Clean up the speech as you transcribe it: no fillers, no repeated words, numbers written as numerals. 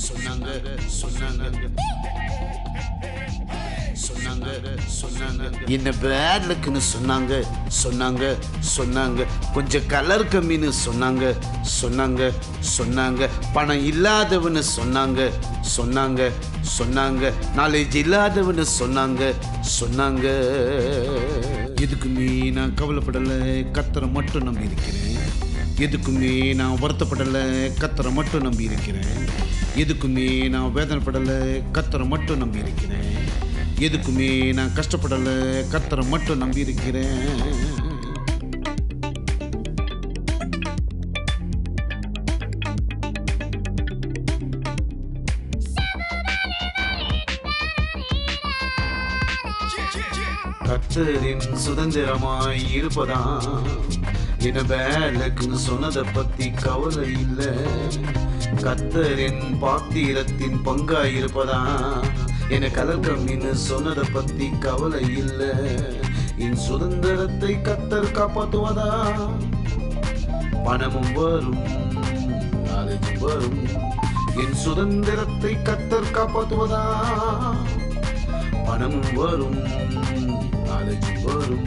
சொன்னாங்க சொன்னாங்க சொன்னாங்க சொன்னாங்க என்ன பேட் லக்குன்னு சொன்னாங்க சொன்னாங்க சொன்னாங்க கொஞ்சம் கலர் கம்மின்னு சொன்னாங்க சொன்னாங்க சொன்னாங்க பணம் இல்லாதவன்னு சொன்னாங்க சொன்னாங்க சொன்னாங்க நாலேஜ் இல்லாதவன்னு சொன்னாங்க சொன்னாங்க எதுக்குமே நான் கவலைப்படலை கத்தரை மட்டும் நம்பி இருக்கிறேன் எதுக்குமே நான் வருத்தப்படலை கத்தரை மட்டும் நம்பி இருக்கிறேன் எதுக்குமே நான் வேதனைப்படலை கத்தரை மட்டும் நம்பி இருக்கிறேன் எதுக்குமே நான் கஷ்டப்படலை கத்தரை மட்டும் நம்பி இருக்கிறேன் கர்த்தரின் சுதந்திரமாய் இருப்பதா என வேலைக்குன்னு சொன்னதை பத்தி கவலை இல்லை கர்த்தரின் பாத்திரத்தின் பங்காய் இருப்பதா என கலக்கம்னு சொன்னதை பத்தி கவலை இல்லை என் சுதந்திரத்தை கர்த்தர் காப்பாற்றுவதா பணமும் வரும் நாலேஜும் வரும் என் சுதந்திரத்தை கர்த்தர் காப்பாற்றுவதா பணமும் வரும் நாலேஜும் வரும்